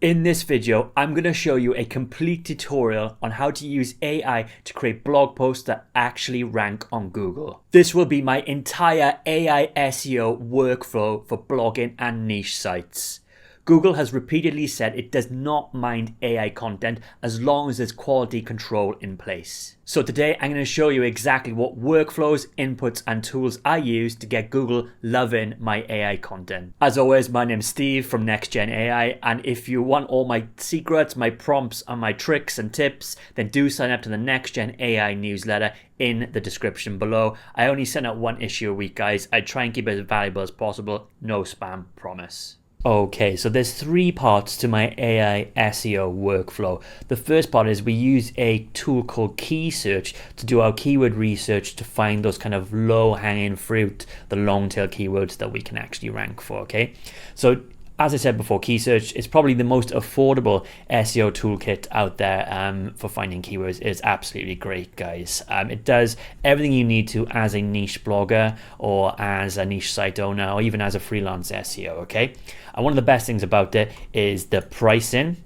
In this video, I'm going to show you a complete tutorial on how to use AI to create blog posts that actually rank on Google. This will be my entire AI SEO workflow for blogging and niche sites. Google has repeatedly said it does not mind AI content as long as there's quality control in place. So today I'm going to show you exactly what workflows, inputs and tools I use to get Google loving my AI content. As always, my name's Steve from NextGen AI, and if you want all my secrets, my prompts and my tricks and tips, then do sign up to the NextGen AI newsletter in the description below. I only send out one issue a week, guys. I try and keep it as valuable as possible. No spam, promise. Okay, so there's three parts to my AI SEO workflow. The first part is we use a tool called Keysearch to do our keyword research to find those kind of low-hanging fruit, the long-tail keywords that we can actually rank for, okay? So as I said before, Keysearch is probably the most affordable SEO toolkit out there for finding keywords. It's absolutely great, guys. It does everything you need to as a niche blogger or as a niche site owner or even as a freelance SEO, okay? And one of the best things about it is the pricing.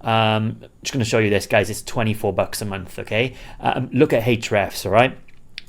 Just going to show you this, guys. It's $24 a month, okay? Look at Hrefs, all right?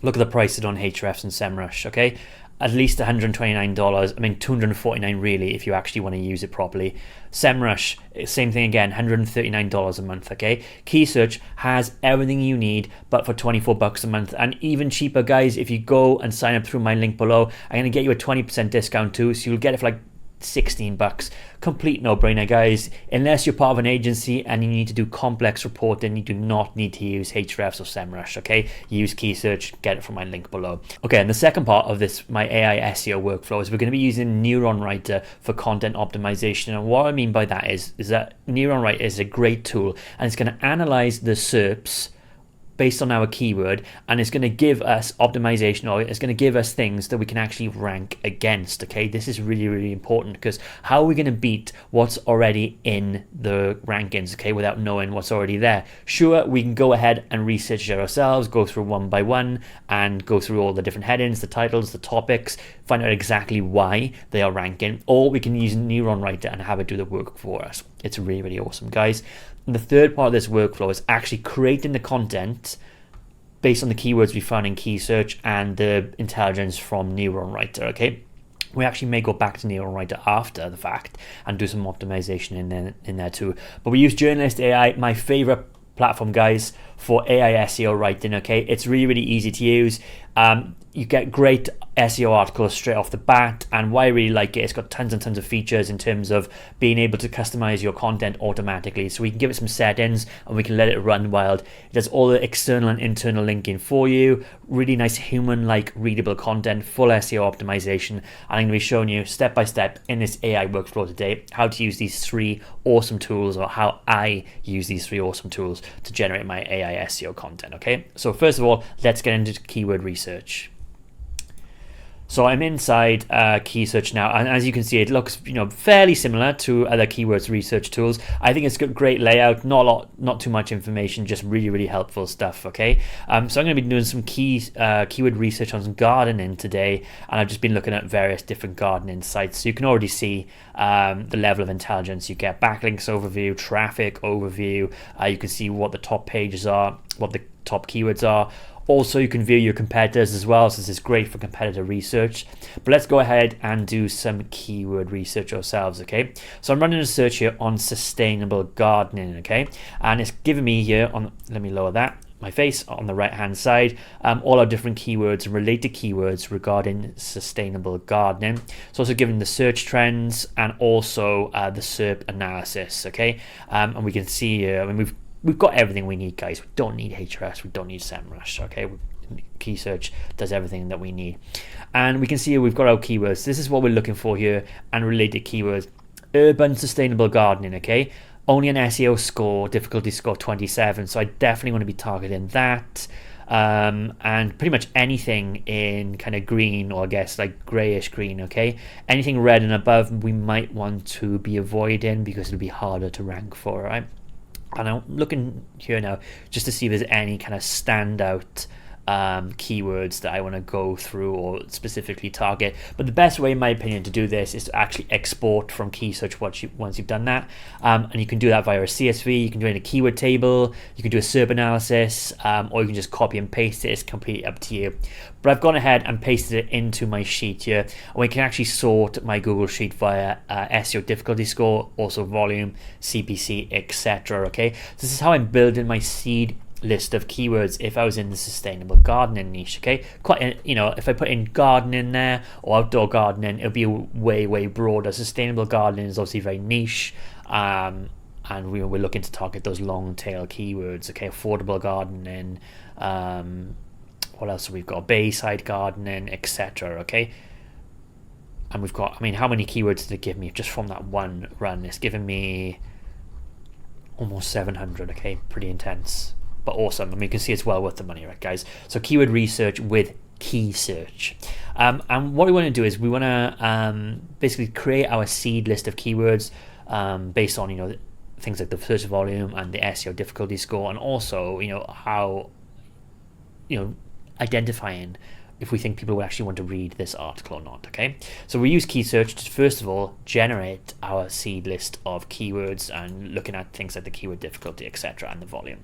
Look at the prices on Hrefs and SEMrush, okay? At least $129, I mean $249 really if you actually want to use it properly. SEMrush, same thing again, $139 a month, okay? Keysearch has everything you need, but for $24 a month, and even cheaper, guys. If you go and sign up through my link below, I'm going to get you a 20% discount too, so you'll get it for like $16. Complete no-brainer, guys. Unless you're part of an agency and you need to do complex reporting, you do not need to use Hrefs or SEMrush, okay? Use Keysearch, get it from my link below. Okay, and the second part of this, my AI SEO workflow, is we're going to be using Neuron Writer for content optimization. And what I mean by that is that Neuron Writer is a great tool, and it's going to analyze the SERPs based on our keyword, and it's going to give us optimization, or it's going to give us things that we can actually rank against, okay? This is really, really important, because how are we going to beat what's already in the rankings, okay, without knowing what's already there? Sure, we can go ahead and research it ourselves, go through one by one and go through all the different headings, the titles, the topics, find out exactly why they are ranking, or we can use Neuron Writer and have it do the work for us. It's really, really awesome, guys. And the third part of this workflow is actually creating the content based on the keywords we found in Keysearch and the intelligence from Neuron Writer, okay? We actually may go back to Neuron Writer after the fact and do some optimization in there too. But we use Journalist AI, my favorite platform, guys, for AI SEO writing, okay? It's really, really easy to use. You get great SEO articles straight off the bat, and why I really like it, it's got tons and tons of features in terms of being able to customize your content automatically. So we can give it some settings and we can let it run wild. It does all the external and internal linking for you, really nice human-like readable content, full SEO optimization. And I'm going to be showing you step by step in this AI workflow today how to use these three awesome tools, or how I use these three awesome tools to generate my AI SEO content, okay? So first of all, let's get into keyword research. So I'm inside Keysearch now, and as you can see, it looks fairly similar to other keywords research tools. I think it's got great layout, not too much information, just really, really helpful stuff. Okay, so I'm going to be doing some keyword research on some gardening today, and I've just been looking at various different gardening sites. So you can already see the level of intelligence you get: backlinks overview, traffic overview. You can see what the top pages are, what the top keywords are. Also, you can view your competitors as well, so this is great for competitor research. But let's go ahead and do some keyword research ourselves, okay? So I'm running a search here on sustainable gardening, okay? And it's giving me here on, let me lower that, my face on the right hand side, all our different keywords and related keywords regarding sustainable gardening. It's also giving the search trends and also the SERP analysis, okay? And we can see here, I mean, we've got everything we need, guys. We don't need Hrefs, we don't need SEMrush, okay? Keysearch does everything that we need. And we can see here we've got our keywords. This is what we're looking for here, and related keywords. Urban sustainable gardening, okay? Only an SEO score, difficulty score 27, so I definitely want to be targeting that. And pretty much anything in kind of green, or I guess like grayish green, okay? Anything red and above we might want to be avoiding because it'll be harder to rank for, right? And I'm looking here now just to see if there's any kind of standout keywords that I want to go through or specifically target. But the best way, in my opinion, to do this is to actually export from Keysearch once you've done that. And you can do that via a CSV, you can do it in a keyword table, you can do a SERP analysis, or you can just copy and paste it. It's completely up to you. But I've gone ahead and pasted it into my sheet here. And we can actually sort my Google Sheet via SEO difficulty score, also volume, CPC, etc. Okay, so this is how I'm building my seed list of keywords if I was in the sustainable gardening niche. Okay, quite, you know, if I put in gardening there or outdoor gardening, it'll be way broader. Sustainable gardening is obviously very niche, and we're looking to target those long tail keywords. Okay, affordable gardening, what else have we got? Bayside gardening, etc. Okay, and we've got, I mean, how many keywords did it give me just from that one run? It's given me almost 700. Okay, pretty intense, but awesome. I mean, you can see it's well worth the money, right, guys? So keyword research with Keysearch. And what we want to do is we want to basically create our seed list of keywords based on, you know, things like the search volume and the SEO difficulty score, and also, you know, how, you know, identifying if we think people will actually want to read this article or not. Okay, so we use Keysearch to first of all generate our seed list of keywords and looking at things like the keyword difficulty, etc., and the volume.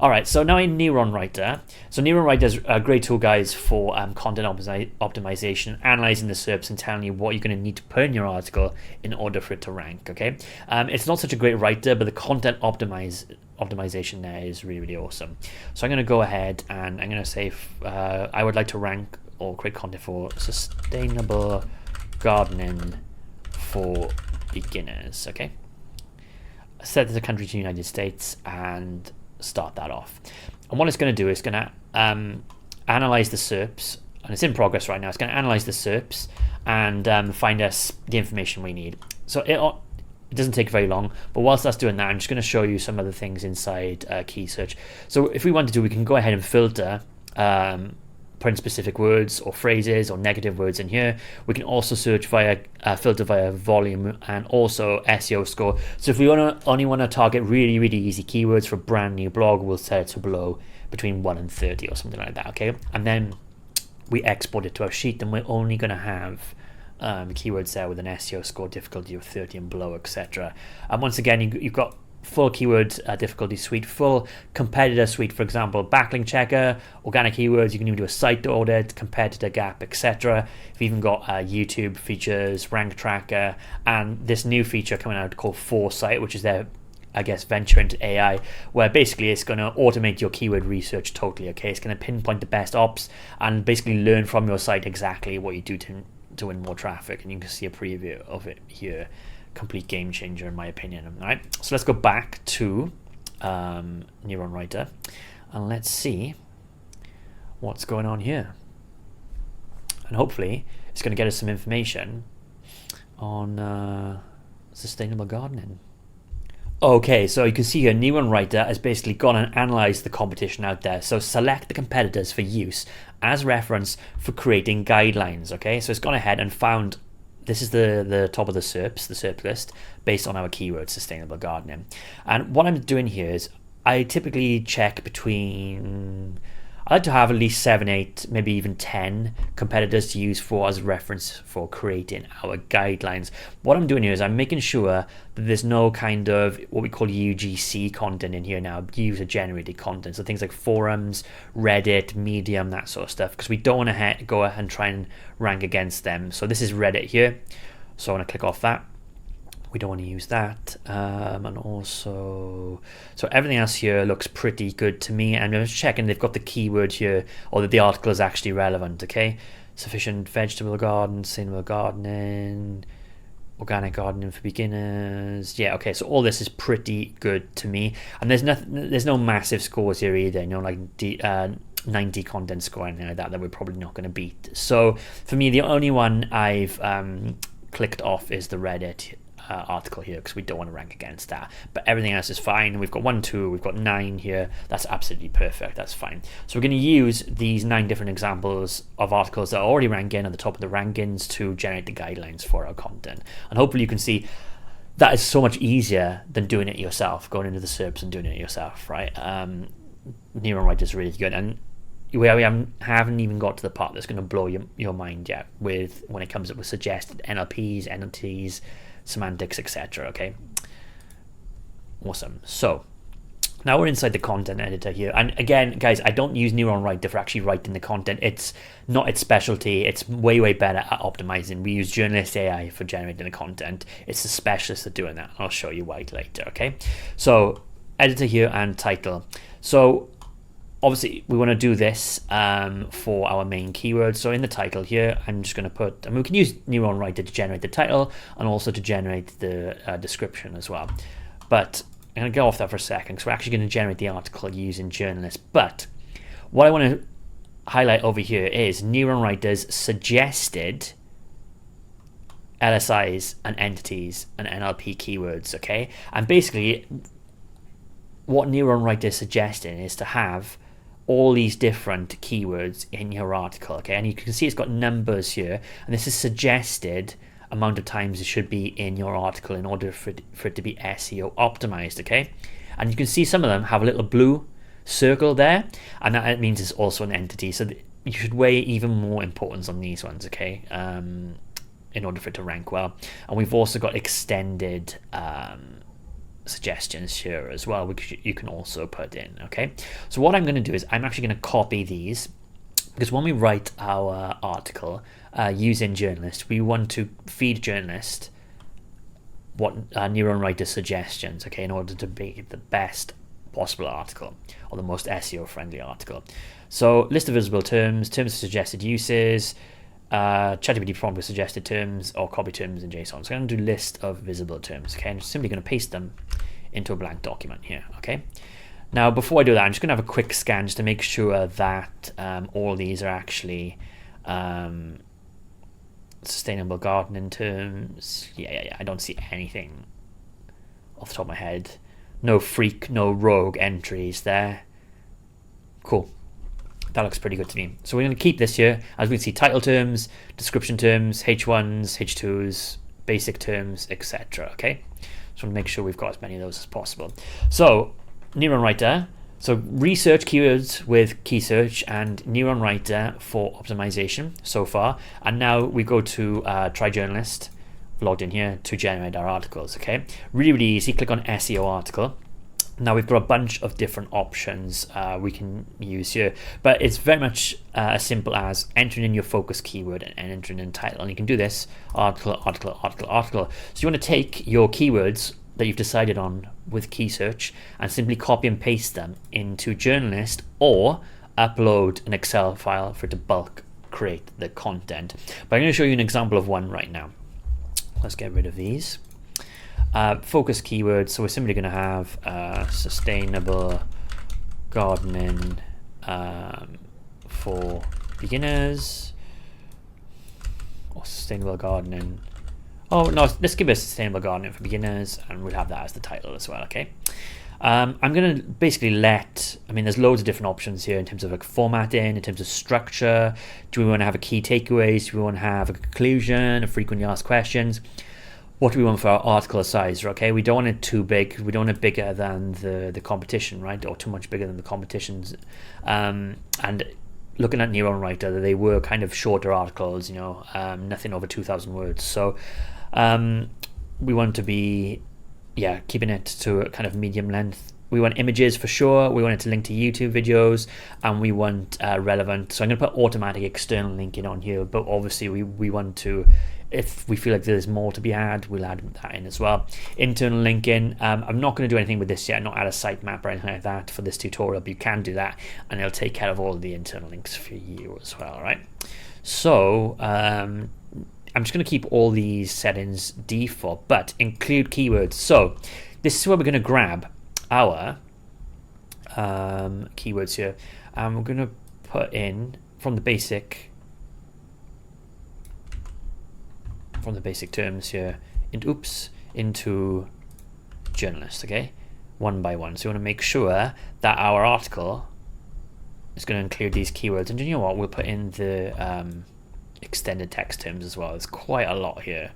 All right, so now in Neuron Writer. So Neuron Writer is a great tool, guys, for content optimization, analyzing the SERPs and telling you what you're going to need to put in your article in order for it to rank. Okay, it's not such a great writer, but the content optimization there is really awesome. So I'm going to go ahead and I'm going to say I would like to rank or create content for sustainable gardening for beginners. Okay, set as a country to the United States and start that off. And what it's going to do is going to analyze the SERPs, and it's in progress right now. It's going to analyze the SERPs and find us the information we need. So it doesn't take very long, but whilst that's doing that, I'm just going to show you some other things inside Keysearch. So if we wanted to, we can go ahead and filter, put in specific words or phrases or negative words in here. We can also search via filter via volume and also SEO score. So if we only want to target really easy keywords for a brand new blog, we'll set it to below between 1 and 30 or something like that. Okay, and then we export it to our sheet, and we're only going to have keywords there with an SEO score difficulty of 30 and below, etc. And once again, you've got full keyword difficulty suite, full competitor suite, for example, backlink checker, organic keywords. You can even do a site audit, competitor gap, etc. We've even got YouTube features, rank tracker, and this new feature coming out called Foresight, which is their, I guess, venture into AI, where basically it's going to automate your keyword research totally. Okay, it's going to pinpoint the best ops and basically learn from your site exactly what you do to win more traffic. And you can see a preview of it here. Complete game changer, in my opinion. All right, so let's go back to Neuron Writer and let's see what's going on here, and hopefully it's going to get us some information on sustainable gardening. Okay, so you can see here Neuron Writer has basically gone and analyzed the competition out there. So select the competitors for use as reference for creating guidelines. Okay, so it's gone ahead and found, this is the top of the SERP list based on our keyword sustainable gardening. And what I'm doing here is I typically check between, I like to have at least 7, 8, maybe even 10 competitors to use for as a reference for creating our guidelines. What I'm doing here is I'm making sure that there's no kind of what we call UGC content in here now, user generated content. So things like forums, Reddit, Medium, that sort of stuff, because we don't want to go ahead and try and rank against them. So this is Reddit here. So I want to click off that. We don't want to use that, and also, so everything else here looks pretty good to me. And I'm just checking they've got the keyword here, or that the article is actually relevant. Okay, sufficient vegetable garden, sustainable gardening, organic gardening for beginners. Yeah, okay, so all this is pretty good to me. And there's no massive scores here either. You know, like 90 content score and anything like that we're probably not going to beat. So for me, the only one I've clicked off is the Reddit article here, because we don't want to rank against that, but everything else is fine. We've got 1, 2, we've got 9 here. That's absolutely perfect. That's fine. So we're going to use these 9 different examples of articles that are already ranking at the top of the rankings to generate the guidelines for our content. And hopefully you can see that is so much easier than doing it yourself, going into the SERPs and doing it yourself, right? Neuron Writer is really good. And haven't even got to the part that's going to blow your mind yet with when it comes up with suggested NLPs, NLTs, semantics, etc. Okay, awesome. So now we're inside the content editor here, and again, guys, I don't use Neuron Writer for actually writing the content. It's not its specialty. It's way better at optimizing. We use Journalist AI for generating the content. It's the specialist at doing that. I'll show you why later. Okay, so editor here and title. So obviously we want to do this for our main keywords. So in the title here, I'm just going to put, we can use Neuron Writer to generate the title and also to generate the description as well. But I'm going to go off that for a second because we're actually going to generate the article using Journalist. But what I want to highlight over here is Neuron Writer's suggested LSIs and entities and NLP keywords, okay? And basically what Neuron Writer is suggesting is to have all these different keywords in your article, okay? And you can see it's got numbers here, and this is suggested amount of times it should be in your article in order for it to be SEO optimized, okay? And you can see some of them have a little blue circle there, and that means it's also an entity. So you should weigh even more importance on these ones, okay? In order for it to rank well. And we've also got extended suggestions here as well, which you can also put in, okay? So what I'm going to do is I'm actually going to copy these, because when we write our article using Journalist, we want to feed Journalist what Neuron Writer suggestions, okay, in order to be the best possible article or the most SEO friendly article. So list of visible terms, terms of suggested uses, ChatGPT prompt with suggested terms or copy terms in JSON. So I'm going to do list of visible terms, okay? I'm just simply going to paste them into a blank document here, okay? Now, before I do that, I'm just going to have a quick scan just to make sure that all these are actually sustainable gardening terms. Yeah, I don't see anything off the top of my head. No rogue entries there. Cool. That looks pretty good to me. So we're going to keep this here. As we can see, title terms, description terms, H1s, H2s, basic terms, etc. Okay, so we'll make sure we've got as many of those as possible. So Neuron Writer, so research keywords with Keysearch and Neuron Writer for optimization so far. And now we go to Try Journalist, logged in here to generate our articles. Okay, really easy. Click on SEO article. Now we've got a bunch of different options we can use here, but it's very much as simple as entering in your focus keyword and entering in title. And you can do this article. So you want to take your keywords that you've decided on with Keysearch and simply copy and paste them into Journalist or upload an Excel file for it to bulk create the content. But I'm going to show you an example of one right now. Let's get rid of these. Focus keywords, so we're simply going to have sustainable gardening for beginners, or sustainable gardening. Oh no, let's give it sustainable gardening for beginners, and we'll have that as the title as well. Okay, I'm going to basically there's loads of different options here in terms of like formatting, in terms of structure. Do we want to have a key takeaways? Do we want to have a conclusion, a frequently asked questions? What do we want for our article size? Okay, we don't want it too big. We don't want it bigger than the competition, right? Or too much bigger than the competitions. And looking at Neuron Writer, they were kind of shorter articles, nothing over 2,000 words. So we want to be, keeping it to a kind of medium length. We want images for sure. We want it to link to YouTube videos, and we want relevant. So I'm going to put automatic external linking on here, but obviously we want to, if we feel like there's more to be had, we'll add that in as well. Internal linking, I'm not going to do anything with this yet, not add a sitemap or anything like that for this tutorial, but you can do that, and it'll take care of all the internal links for you as well, right? So I'm just going to keep all these settings default, but include keywords. So this is where we're going to grab our keywords here, and we're going to put in from the basic terms here into Journalist, okay, one by one. So you want to make sure that our article is going to include these keywords, and you know what, we'll put in the extended text terms as well. There's quite a lot here.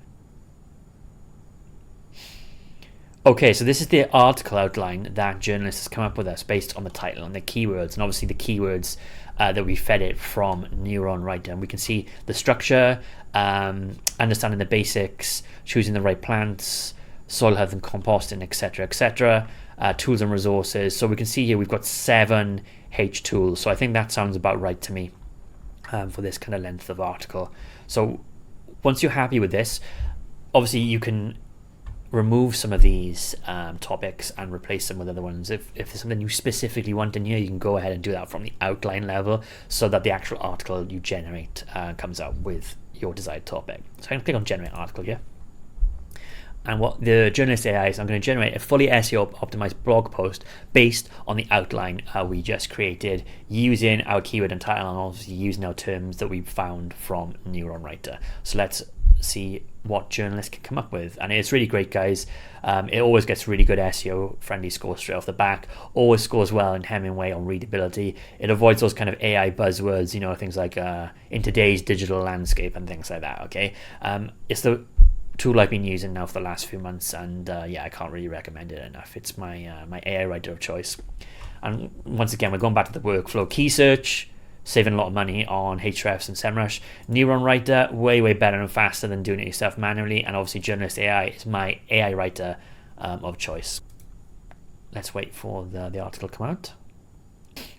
Okay, so this is the article outline that journalists has come up with us based on the title and the keywords, and obviously the keywords that we fed it from Neuron Writer. And we can see the structure, understanding the basics, choosing the right plants, soil health and composting, etc., etc., tools and resources. So we can see here we've got 7 H tools. So I think that sounds about right to me for this kind of length of article. So once you're happy with this, obviously you can remove some of these topics and replace them with other ones. If there's something you specifically want in here, you can go ahead and do that from the outline level so that the actual article you generate comes out with your desired topic. So I'm going to click on generate article here. And what the journalist AI is, I'm going to generate a fully SEO optimized blog post based on the outline we just created using our keyword and title, and obviously using our terms that we found from Neuron Writer. So let's see what journalists can come up with. And it's really great, guys. It always gets really good SEO friendly scores straight off the back, always scores well in Hemingway on readability. It avoids those kind of AI buzzwords, you know, things like in today's digital landscape and things like that. Okay, it's the tool I've been using now for the last few months, and yeah, I can't really recommend it enough. It's my my AI writer of choice. And once again, we're going back to the workflow. Keysearch, saving a lot of money on Hrefs and SEMrush. Neuron Writer, way better and faster than doing it yourself manually. And obviously Journalist AI is my AI writer of choice. Let's wait for the article to come out.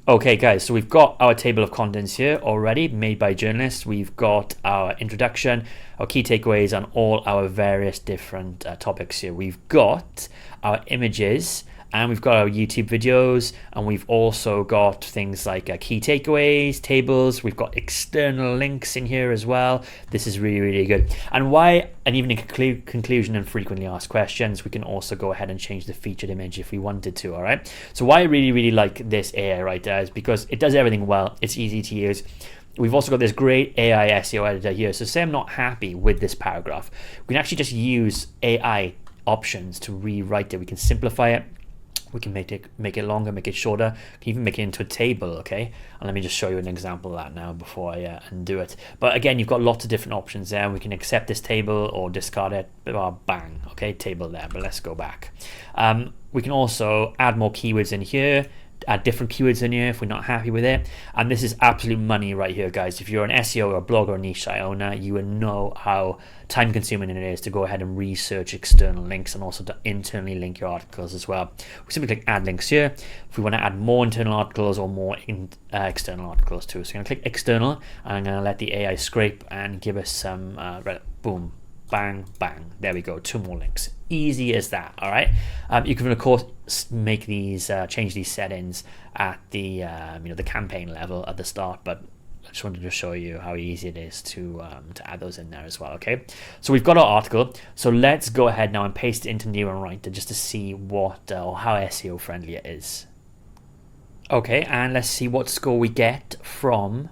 Okay, guys, so we've got our table of contents here already made by journalists. We've got our introduction, our key takeaways on all our various different topics here. We've got our images, and we've got our YouTube videos, and we've also got things like key takeaways, tables. We've got external links in here as well. This is really good. And why, and even in conclusion and frequently asked questions, we can also go ahead and change the featured image if we wanted to. All right. So why I really like this AI writer is because it does everything well. It's easy to use. We've also got this great AI SEO editor here. So say I'm not happy with this paragraph, we can actually just use AI options to rewrite it. We can simplify it. We can make it longer, make it shorter, can even make it into a table, okay? And let me just show you an example of that now before I undo it. But again, you've got lots of different options there. We can accept this table or discard it, bang, okay, table there, but let's go back. We can also add more keywords in here, add different keywords in here if we're not happy with it. And this is absolute money right here, guys. If you're an SEO or a blog or a niche site owner, you will know how time consuming it is to go ahead and research external links and also to internally link your articles as well. We simply click add links here if we want to add more internal articles or more external articles too. So I'm going to click external, and I'm going to let the AI scrape and give us some boom, bang, bang. There we go, 2 more links. Easy as that. All right. You can of course make these change these settings at the the campaign level at the start, but I just wanted to show you how easy it is to add those in there as well. Okay, so we've got our article. So let's go ahead now and paste it into Neuron Writer just to see what or how SEO friendly it is. Okay, and let's see what score we get from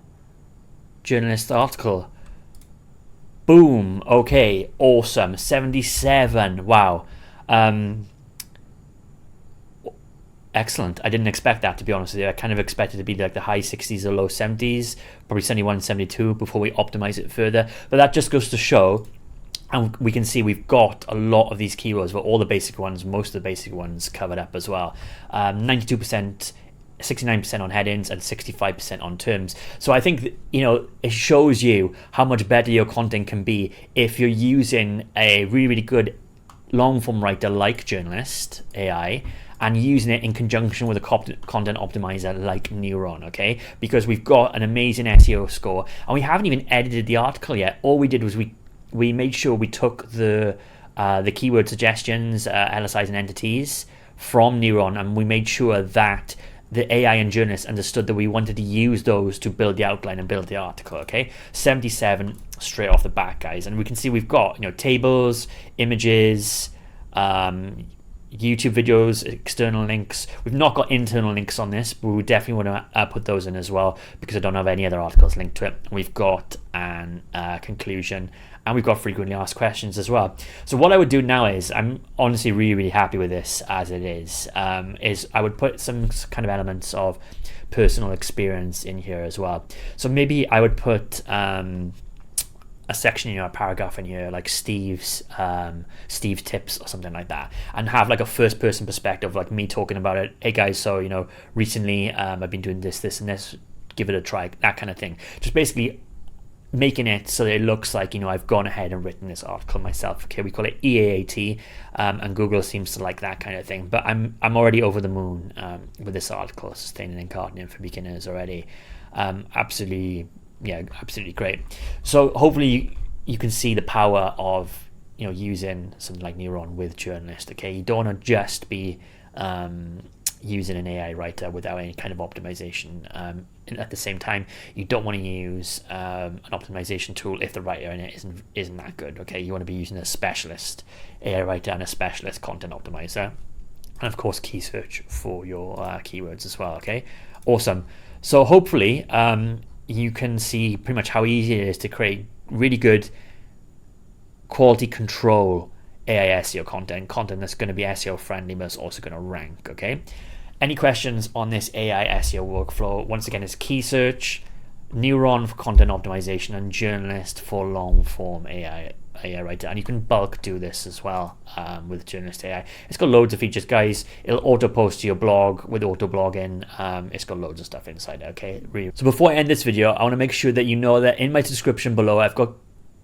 journalist article. Boom. Okay, awesome. 77. Wow. Excellent. I didn't expect that, to be honest with you. I kind of expected it to be like the high 60s or low 70s, probably 71, 72 before we optimize it further. But that just goes to show, and we can see we've got a lot of these keywords, but all the basic ones, most of the basic ones covered up as well. 92%, 69% on headings and 65% on terms. So I think it shows you how much better your content can be if you're using a really good long form writer like Journalist AI and using it in conjunction with a content optimizer like Neuron, okay? Because we've got an amazing SEO score, and we haven't even edited the article yet. All we did was we made sure we took the keyword suggestions, LSIs and entities from Neuron, and we made sure that the AI and journalists understood that we wanted to use those to build the outline and build the article, okay? 77 straight off the bat, guys. And we can see we've got, tables, images, YouTube videos, external links. We've not got internal links on this, but we definitely want to put those in as well because I don't have any other articles linked to it. We've got an conclusion, and we've got frequently asked questions as well. So what I would do now is, I'm honestly really happy with this as it is I would put some kind of elements of personal experience in here as well. So maybe I would put a section, a paragraph in here, like Steve tips or something like that, and have like a first person perspective, like me talking about it. Hey guys, so recently I've been doing this and this, give it a try, that kind of thing. Just basically making it so that it looks like I've gone ahead and written this article myself. Okay, we call it EAAT, and Google seems to like that kind of thing. But I'm already over the moon with this article, Sustaining and Gardening for Beginners already. Absolutely great. So hopefully you can see the power of using something like Neuron with Journalist. Okay, you don't want to just be using an AI writer without any kind of optimization. And at the same time, you don't want to use an optimization tool if the writer in it isn't that good. Okay, you want to be using a specialist AI writer and a specialist content optimizer, and of course Keysearch for your keywords as well. Okay, awesome. So hopefully you can see pretty much how easy it is to create really good quality control AI SEO content that's going to be SEO friendly, but it's also going to rank. Okay, any questions on this AI SEO workflow? Once again, it's Keysearch, Neuron for content optimization, and Journalist for long form AI writer. And you can bulk do this as well with Journalist AI. It's got loads of features, guys. It'll auto post to your blog with auto blogging. It's got loads of stuff inside there. Okay, so before I end this video, I want to make sure that you know that in my description below, I've got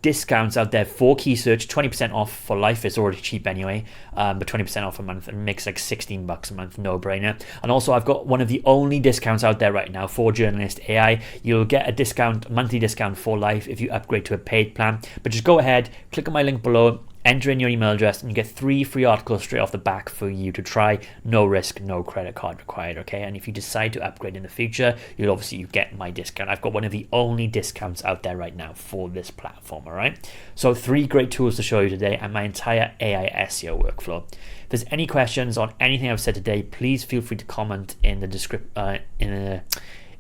discounts out there for Keysearch, 20% off for life. It's already cheap anyway, but 20% off a month, and makes like $16 a month, no brainer. And also I've got one of the only discounts out there right now for Journalist AI. You'll get a discount, monthly discount for life if you upgrade to a paid plan. But just go ahead, click on my link below, enter in your email address, and you get 3 free articles straight off the back for you to try. No risk, no credit card required. Okay, and if you decide to upgrade in the future, you get my discount. I've got one of the only discounts out there right now for this platform. All right, so 3 great tools to show you today, and my entire AI SEO workflow. If there's any questions on anything I've said today, please feel free to comment in the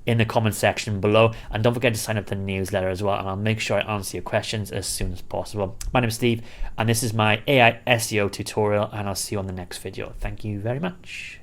in the comment section below, and don't forget to sign up to the newsletter as well, and I'll make sure I answer your questions as soon as possible. My name is Steve, and this is my AI SEO tutorial, and I'll see you on the next video. Thank you very much.